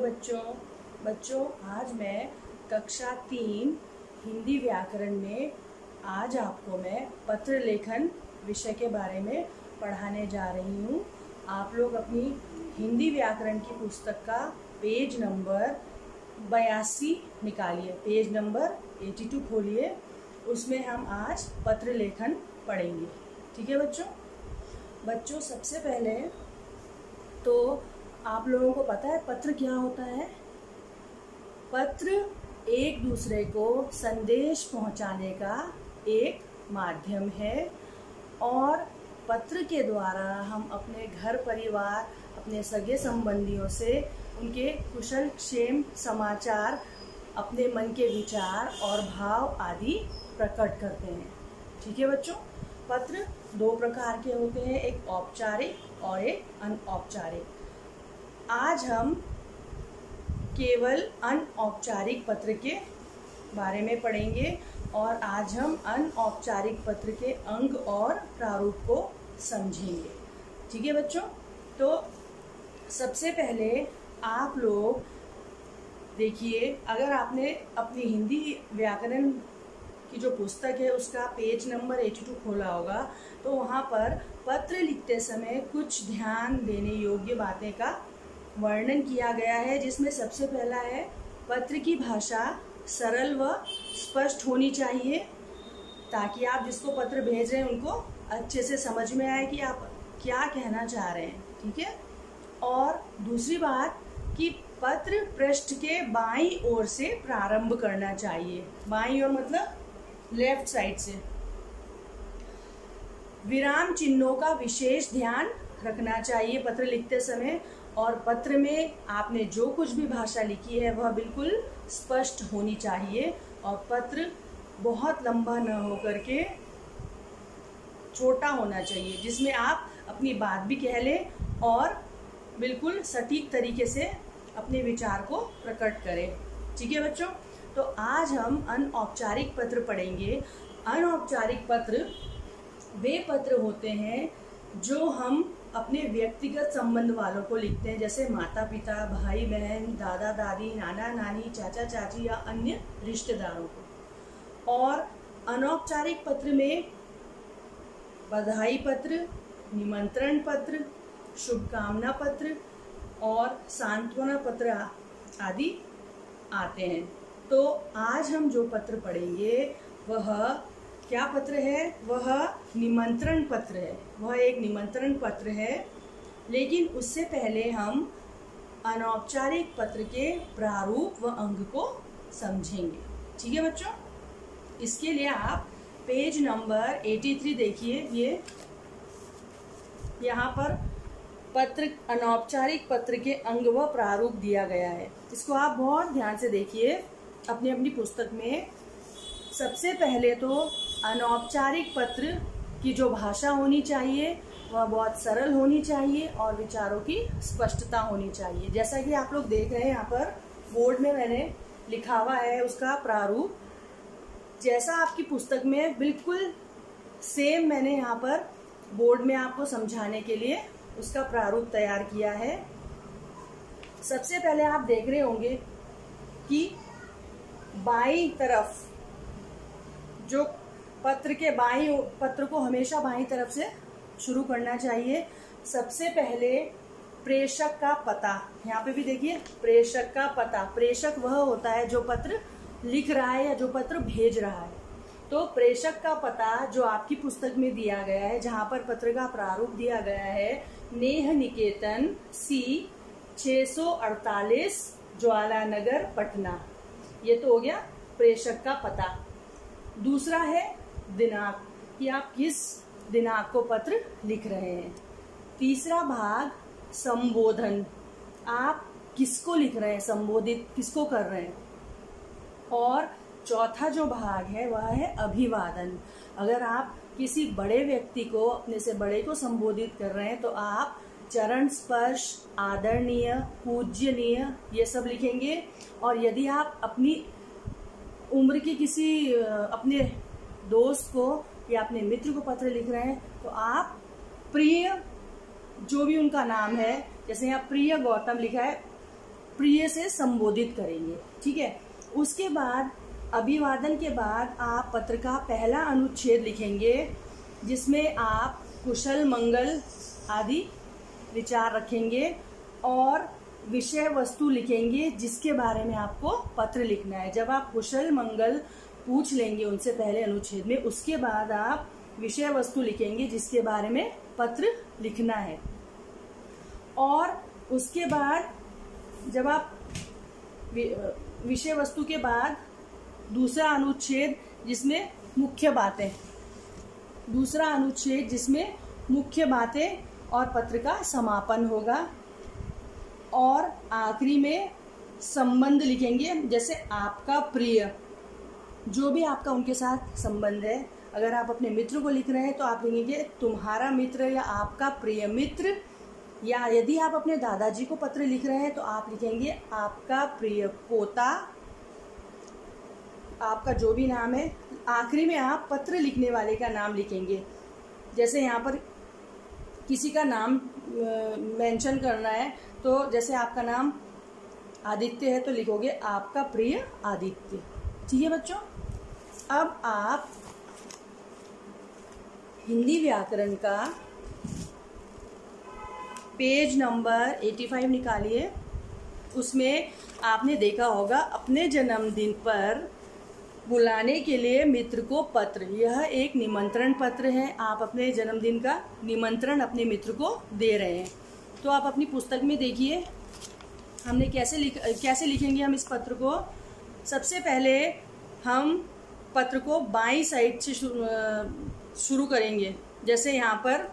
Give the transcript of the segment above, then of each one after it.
बच्चों आज मैं कक्षा 3 हिंदी व्याकरण में आज आपको मैं पत्र लेखन विषय के बारे में पढ़ाने जा रही हूँ। आप लोग अपनी हिंदी व्याकरण की पुस्तक का पेज नंबर 82 निकालिए, पेज नंबर 82 खोलिए। उसमें हम आज पत्र लेखन पढ़ेंगे। ठीक है बच्चों, सबसे पहले तो आप लोगों को पता है पत्र क्या होता है। पत्र एक दूसरे को संदेश पहुंचाने का एक माध्यम है और पत्र के द्वारा हम अपने घर परिवार, अपने सगे संबंधियों से उनके कुशल क्षेम समाचार, अपने मन के विचार और भाव आदि प्रकट करते हैं। ठीक है बच्चों, पत्र दो प्रकार के होते हैं, एक औपचारिक और एक अनौपचारिक। आज हम केवल अनौपचारिक पत्र के बारे में पढ़ेंगे और आज हम अनौपचारिक पत्र के अंग और प्रारूप को समझेंगे। ठीक है बच्चों, तो सबसे पहले आप लोग देखिए, अगर आपने अपनी हिंदी व्याकरण की जो पुस्तक है उसका पेज नंबर 82 खोला होगा तो वहाँ पर पत्र लिखते समय कुछ ध्यान देने योग्य बातें का वर्णन किया गया है, जिसमें सबसे पहला है पत्र की भाषा सरल व स्पष्ट होनी चाहिए ताकि आप जिसको पत्र भेज रहे हैं उनको अच्छे से समझ में आए कि आप क्या कहना चाह रहे हैं। ठीक है, और दूसरी बात कि पत्र पृष्ठ के बाईं ओर से प्रारंभ करना चाहिए। बाईं ओर मतलब लेफ्ट साइड से। विराम चिन्हों का विशेष ध्यान रखना चाहिए पत्र लिखते समय और पत्र में आपने जो कुछ भी भाषा लिखी है वह बिल्कुल स्पष्ट होनी चाहिए और पत्र बहुत लंबा न होकर के छोटा होना चाहिए, जिसमें आप अपनी बात भी कह लें और बिल्कुल सटीक तरीके से अपने विचार को प्रकट करें। ठीक है बच्चों, तो आज हम अनौपचारिक पत्र पढ़ेंगे। अनौपचारिक पत्र वे पत्र होते हैं जो हम अपने व्यक्तिगत संबंध वालों को लिखते हैं, जैसे माता पिता, भाई बहन, दादा दादी, नाना नानी, चाचा चाची या अन्य रिश्तेदारों को। और अनौपचारिक पत्र में बधाई पत्र, निमंत्रण पत्र, शुभकामना पत्र और सांत्वना पत्र आदि आते हैं। तो आज हम जो पत्र पढ़ेंगे वह क्या पत्र है? वह निमंत्रण पत्र है। वह एक निमंत्रण पत्र है, लेकिन उससे पहले हम अनौपचारिक पत्र के प्रारूप व अंग को समझेंगे। ठीक है बच्चों, इसके लिए आप पेज नंबर 83 देखिए। ये यहाँ पर पत्र अनौपचारिक पत्र के अंग व प्रारूप दिया गया है। इसको आप बहुत ध्यान से देखिए अपनी अपनी पुस्तक में। सबसे पहले तो अनौपचारिक पत्र की जो भाषा होनी चाहिए वह बहुत सरल होनी चाहिए और विचारों की स्पष्टता होनी चाहिए। जैसा कि आप लोग देख रहे हैं यहाँ पर बोर्ड में मैंने लिखा हुआ है उसका प्रारूप, जैसा आपकी पुस्तक में बिल्कुल सेम मैंने यहाँ पर बोर्ड में आपको समझाने के लिए उसका प्रारूप तैयार किया है। सबसे पहले आप देख रहे होंगे कि बाईं तरफ जो पत्र को हमेशा बाईं तरफ से शुरू करना चाहिए। सबसे पहले प्रेषक का पता, यहाँ पे भी देखिए प्रेषक का पता। प्रेषक वह होता है जो पत्र लिख रहा है या जो पत्र भेज रहा है। तो प्रेषक का पता जो आपकी पुस्तक में दिया गया है, जहाँ पर पत्र का प्रारूप दिया गया है, नेह निकेतन सी 648 ज्वाला नगर पटना। ये तो हो गया प्रेषक का पता। दूसरा है दिनांक, कि आप किस दिनांक को पत्र लिख रहे हैं। तीसरा भाग संबोधन, आप किसको लिख रहे हैं, संबोधित किसको कर रहे हैं। और चौथा जो भाग है वह है अभिवादन। अगर आप किसी बड़े व्यक्ति को, अपने से बड़े को संबोधित कर रहे हैं तो आप चरण स्पर्श, आदरणीय, पूज्यनीय ये सब लिखेंगे। और यदि आप अपनी उम्र के किसी अपने दोस्त को या अपने मित्र को पत्र लिख रहे हैं तो आप प्रिय, जो भी उनका नाम है, जैसे यहाँ प्रिय गौतम लिखा है प्रिय से संबोधित करेंगे। ठीक है, उसके बाद अभिवादन के बाद आप पत्र का पहला अनुच्छेद लिखेंगे, जिसमें आप कुशल मंगल आदि विचार रखेंगे और विषय वस्तु लिखेंगे जिसके बारे में आपको पत्र लिखना है। जब आप कुशल मंगल पूछ लेंगे उनसे पहले अनुच्छेद में, उसके बाद आप विषय वस्तु लिखेंगे जिसके बारे में पत्र लिखना है। और उसके बाद जब आप विषय वस्तु के बाद दूसरा अनुच्छेद जिसमें मुख्य बातें, दूसरा अनुच्छेद जिसमें मुख्य बातें और पत्र का समापन होगा। और आखिरी में संबंध लिखेंगे, जैसे आपका प्रिय, जो भी आपका उनके साथ संबंध है। अगर आप अपने मित्र को लिख रहे हैं तो आप लिखेंगे तुम्हारा मित्र या आपका प्रिय मित्र, या यदि आप अपने दादाजी को पत्र लिख रहे हैं तो आप लिखेंगे आपका प्रिय पोता, आपका जो भी नाम है। आखिरी में आप पत्र लिखने वाले का नाम लिखेंगे। जैसे यहाँ पर किसी का नाम मेंशन करना है, तो जैसे आपका नाम आदित्य है तो लिखोगे आपका प्रिय आदित्य। ठीक है बच्चों, अब आप हिंदी व्याकरण का पेज नंबर 85 निकालिए। उसमें आपने देखा होगा अपने जन्मदिन पर बुलाने के लिए मित्र को पत्र, यह एक निमंत्रण पत्र है। आप अपने जन्मदिन का निमंत्रण अपने मित्र को दे रहे हैं। तो आप अपनी पुस्तक में देखिए हमने कैसे लिखेंगे हम इस पत्र को। सबसे पहले हम पत्र को बाईं साइड से शुरू करेंगे। जैसे यहाँ पर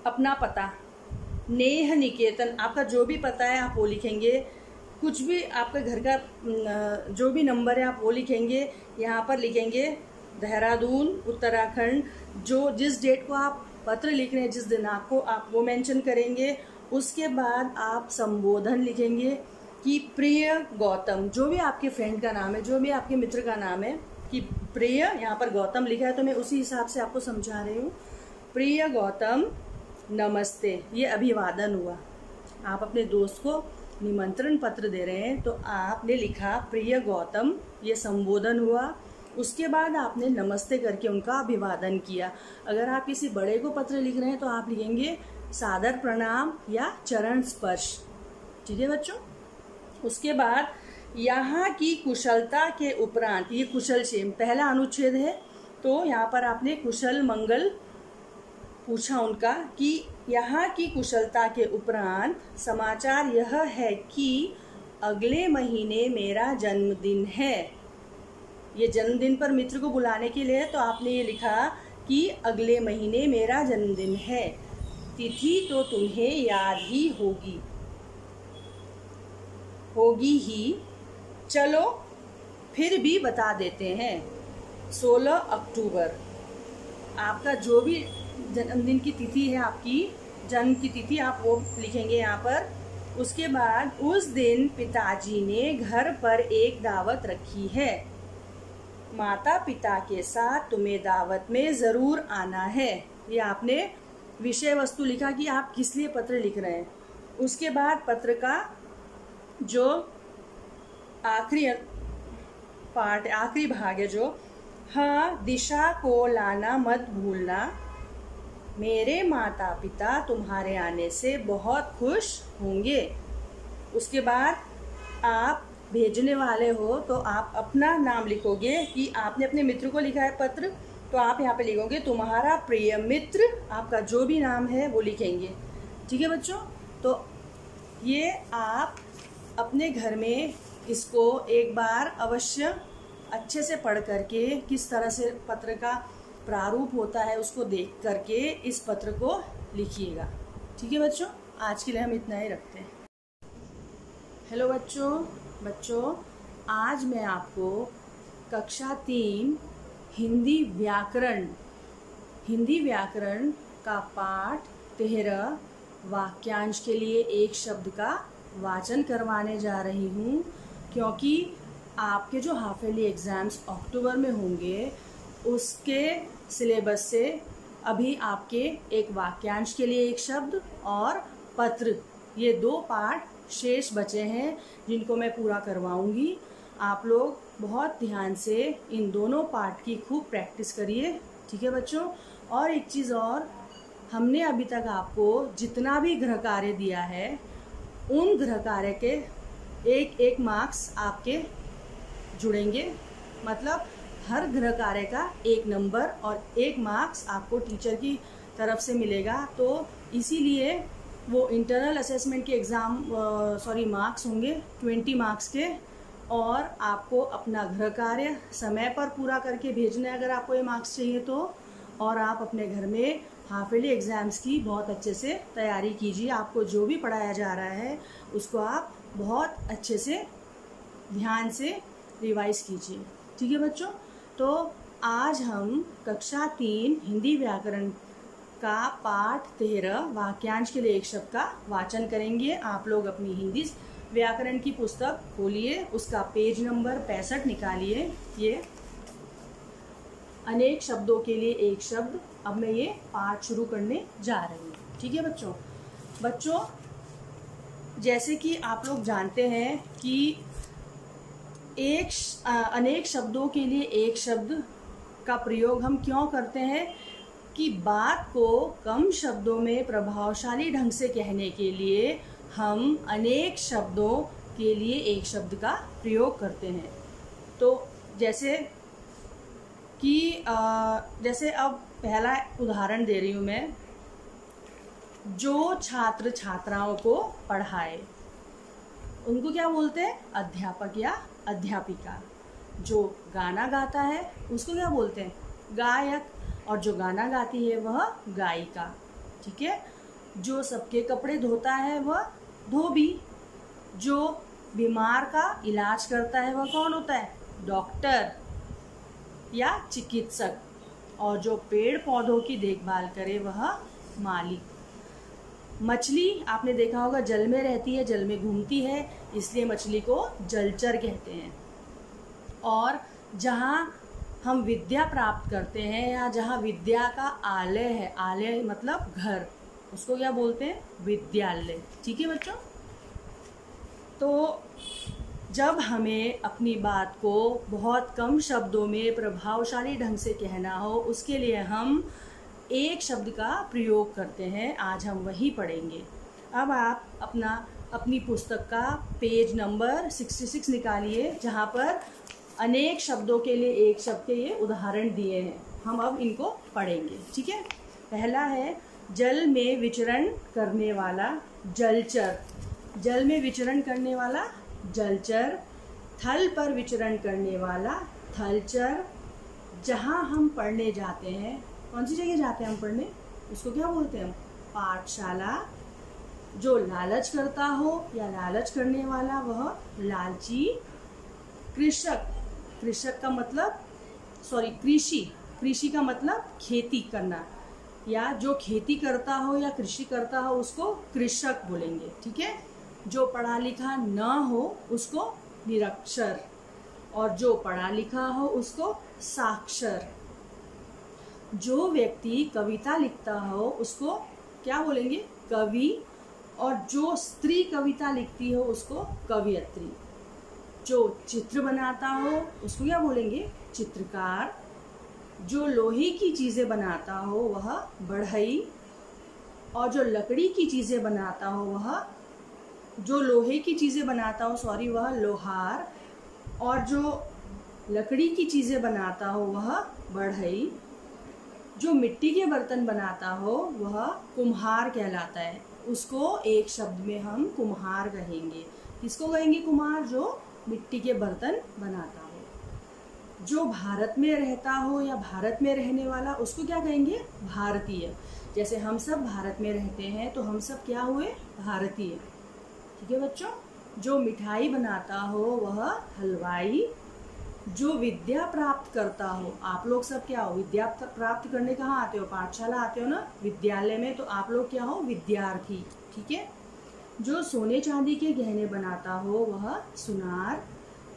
अपना पता, नेह निकेतन, आपका जो भी पता है आप वो लिखेंगे। कुछ भी आपके घर का जो भी नंबर है आप वो लिखेंगे। यहाँ पर लिखेंगे देहरादून उत्तराखंड, जो जिस डेट को आप पत्र लिख रहे हैं, जिस दिनांक को आप वो मेंशन करेंगे। उसके बाद आप संबोधन लिखेंगे कि प्रिय गौतम, जो भी आपके फ्रेंड का नाम है, जो भी आपके मित्र का नाम है, कि प्रिय, यहाँ पर गौतम लिखा है तो मैं उसी हिसाब से आपको समझा रही हूँ। प्रिय गौतम नमस्ते, ये अभिवादन हुआ। आप अपने दोस्त को निमंत्रण पत्र दे रहे हैं तो आपने लिखा प्रिय गौतम, ये संबोधन हुआ। उसके बाद आपने नमस्ते करके उनका अभिवादन किया। अगर आप किसी बड़े को पत्र लिख रहे हैं तो आप लिखेंगे सादर प्रणाम या चरण स्पर्श। ठीक है बच्चों, उसके बाद यहाँ की कुशलता के उपरांत, ये कुशल क्षेम पहला अनुच्छेद है, तो यहाँ पर आपने कुशल मंगल पूछा उनका कि यहाँ की कुशलता के उपरांत समाचार यह है कि अगले महीने मेरा जन्मदिन है। ये जन्मदिन पर मित्र को बुलाने के लिए, तो आपने ये लिखा कि अगले महीने मेरा जन्मदिन है। तिथि तो तुम्हें याद ही होगी ही, चलो फिर भी बता देते हैं। 16 अक्टूबर, आपका जो भी जन्मदिन की तिथि है, आपकी जन्म की तिथि आप वो लिखेंगे यहाँ पर। उसके बाद उस दिन पिताजी ने घर पर एक दावत रखी है, माता पिता के साथ तुम्हें दावत में ज़रूर आना है। ये आपने विषय वस्तु लिखा कि आप किस लिए पत्र लिख रहे हैं। उसके बाद पत्र का जो आखिरी पार्ट, आखिरी भाग है जो, हाँ दिशा को लाना मत भूलना, मेरे माता पिता तुम्हारे आने से बहुत खुश होंगे। उसके बाद आप भेजने वाले हो तो आप अपना नाम लिखोगे कि आपने अपने मित्र को लिखा है पत्र, तो आप यहाँ पे लिखोगे तुम्हारा प्रिय मित्र, आपका जो भी नाम है वो लिखेंगे। ठीक है बच्चों, तो ये आप अपने घर में इसको एक बार अवश्य अच्छे से पढ़ करके, किस तरह से पत्र का प्रारूप होता है उसको देख करके इस पत्र को लिखिएगा। ठीक है बच्चों, आज के लिए हम इतना ही रखते हैं। हेलो बच्चों, आज मैं आपको कक्षा 3 हिंदी व्याकरण का पाठ 13 वाक्यांश के लिए एक शब्द का वाचन करवाने जा रही हूँ, क्योंकि आपके जो हाफ ईयरली एग्ज़ाम्स अक्टूबर में होंगे उसके सिलेबस से अभी आपके एक वाक्यांश के लिए एक शब्द और पत्र, ये 2 पाठ शेष बचे हैं जिनको मैं पूरा करवाऊंगी। आप लोग बहुत ध्यान से इन दोनों पार्ट की खूब प्रैक्टिस करिए, ठीक है बच्चों। और एक चीज़ और, हमने अभी तक आपको जितना भी गृह कार्य दिया है उन गृह कार्य के एक एक मार्क्स आपके जुड़ेंगे, मतलब हर गृह कार्य का 1 नंबर और 1 मार्क्स आपको टीचर की तरफ से मिलेगा। तो इसीलिए वो इंटरनल असेसमेंट के एग्ज़ाम मार्क्स होंगे 20 मार्क्स के, और आपको अपना गृह कार्य समय पर पूरा करके भेजना है अगर आपको ये मार्क्स चाहिए तो। और आप अपने घर में हाफ ईयरली एग्ज़ाम्स की बहुत अच्छे से तैयारी कीजिए। आपको जो भी पढ़ाया जा रहा है उसको आप बहुत अच्छे से ध्यान से रिवाइज कीजिए, ठीक है बच्चों। तो आज हम कक्षा 3 हिंदी व्याकरण का पाठ 13 वाक्यांश के लिए एक शब्द का वाचन करेंगे। आप लोग अपनी हिंदी व्याकरण की पुस्तक खोलिए, उसका पेज नंबर 65 निकालिए। ये अनेक शब्दों के लिए एक शब्द, अब मैं ये पाठ शुरू करने जा रही हूँ, ठीक है बच्चों। जैसे कि आप लोग जानते हैं कि अनेक शब्दों के लिए एक शब्द का प्रयोग हम क्यों करते हैं कि बात को कम शब्दों में प्रभावशाली ढंग से कहने के लिए हम अनेक शब्दों के लिए एक शब्द का प्रयोग करते हैं। तो जैसे अब पहला उदाहरण दे रही हूँ मैं, जो छात्र छात्राओं को पढ़ाए उनको क्या बोलते हैं? अध्यापक या अध्यापिका। जो गाना गाता है उसको क्या बोलते हैं? गायक। और जो गाना गाती है वह गायिका, ठीक है। जो सबके कपड़े धोता है वह धोबी। जो बीमार का इलाज करता है वह कौन होता है? डॉक्टर या चिकित्सक। और जो पेड़ पौधों की देखभाल करे वह माली। मछली आपने देखा होगा जल में रहती है, जल में घूमती है, इसलिए मछली को जलचर कहते हैं। और जहाँ हम विद्या प्राप्त करते हैं या जहाँ विद्या का आलय है, आलय मतलब घर, उसको क्या बोलते हैं? विद्यालय, ठीक है बच्चों। तो जब हमें अपनी बात को बहुत कम शब्दों में प्रभावशाली ढंग से कहना हो, उसके लिए हम एक शब्द का प्रयोग करते हैं। आज हम वही पढ़ेंगे। अब आप अपनी पुस्तक का पेज नंबर 66 निकालिए, जहाँ पर अनेक शब्दों के लिए एक शब्द के ये उदाहरण दिए हैं। हम अब इनको पढ़ेंगे, ठीक है। पहला है जल में विचरण करने वाला जलचर। जल में विचरण करने वाला जलचर। थल पर विचरण करने वाला थलचर। जहाँ हम पढ़ने जाते हैं, कौन सी जगह जाते हैं हम पढ़ने, उसको क्या बोलते हैं? पाठशाला। जो लालच करता हो या लालच करने वाला वह लालची। कृषक। कृषक का मतलब कृषि। कृषि का मतलब खेती करना, या जो खेती करता हो या कृषि करता हो उसको कृषक बोलेंगे, ठीक है। जो पढ़ा लिखा न हो उसको निरक्षर, और जो पढ़ा लिखा हो उसको साक्षर। जो व्यक्ति कविता लिखता हो उसको क्या बोलेंगे? कवि। और जो स्त्री कविता लिखती हो उसको कवियत्री। जो चित्र बनाता हो उसको क्या बोलेंगे? चित्रकार। जो लोहे की चीज़ें बनाता हो वह बढ़ई। और जो लकड़ी की चीज़ें बनाता हो वह वह लोहार। और जो लकड़ी की चीज़ें बनाता हो वह बढ़ई। जो मिट्टी के बर्तन बनाता हो वह कुम्हार कहलाता है। उसको एक शब्द में हम कुम्हार कहेंगे। किसको कहेंगे कुम्हार? जो मिट्टी के बर्तन बनाता हो। जो भारत में रहता हो या भारत में रहने वाला उसको क्या कहेंगे? भारतीय। जैसे हम सब भारत में रहते हैं तो हम सब क्या हुए? भारतीय, ठीक है बच्चों। जो मिठाई बनाता हो वह हलवाई। जो विद्या प्राप्त करता हो, आप लोग सब क्या हो? विद्या प्राप्त करने कहाँ आते हो? पाठशाला आते हो ना, विद्यालय में। तो आप लोग क्या हो? विद्यार्थी, ठीक है। जो सोने चांदी के गहने बनाता हो वह सुनार।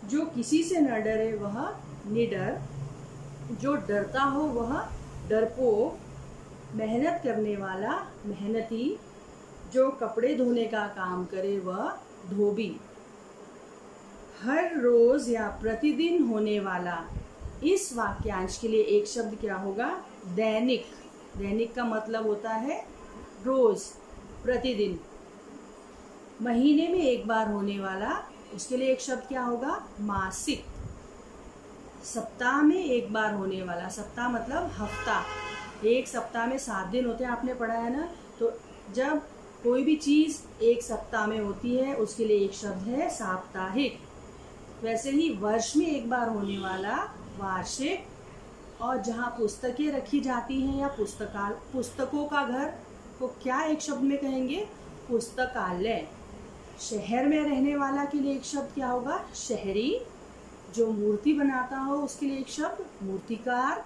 जो किसी से न डरे वह निडर। जो डरता हो वह डरपोक। मेहनत करने वाला मेहनती। जो कपड़े धोने का काम करे वह धोबी। हर रोज या प्रतिदिन होने वाला, इस वाक्यांश के लिए एक शब्द क्या होगा? दैनिक। दैनिक का मतलब होता है रोज, प्रतिदिन। महीने में एक बार होने वाला, उसके लिए एक शब्द क्या होगा? मासिक। सप्ताह में एक बार होने वाला, सप्ताह मतलब हफ्ता, एक सप्ताह में 7 दिन होते हैं, आपने पढ़ा है ना। तो जब कोई भी चीज एक सप्ताह में होती है उसके लिए एक शब्द है साप्ताहिक। वैसे ही वर्ष में एक बार होने वाला वार्षिक, और जहाँ पुस्तकें रखी जाती हैं या पुस्तकों का घर को क्या एक शब्द में कहेंगे? पुस्तकालय। शहर में रहने वाला के लिए एक शब्द क्या होगा? शहरी। जो मूर्ति बनाता हो उसके लिए एक शब्द मूर्तिकार।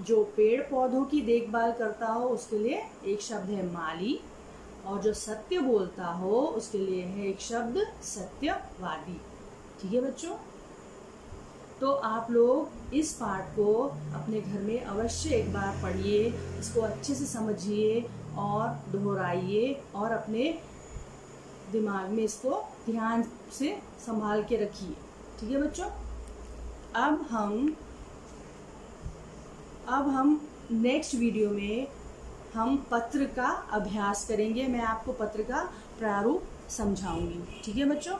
जो पेड़ पौधों की देखभाल करता हो उसके लिए एक शब्द है माली। और जो सत्य बोलता हो उसके लिए है एक शब्द सत्यवादी। ठीक है बच्चों, तो आप लोग इस पाठ को अपने घर में अवश्य एक बार पढ़िए, इसको अच्छे से समझिए और दोहराइए और अपने दिमाग में इसको ध्यान से संभाल के रखिए। ठीक है बच्चों, अब हम नेक्स्ट वीडियो में हम पत्र का अभ्यास करेंगे। मैं आपको पत्र का प्रारूप समझाऊंगी। ठीक है बच्चों।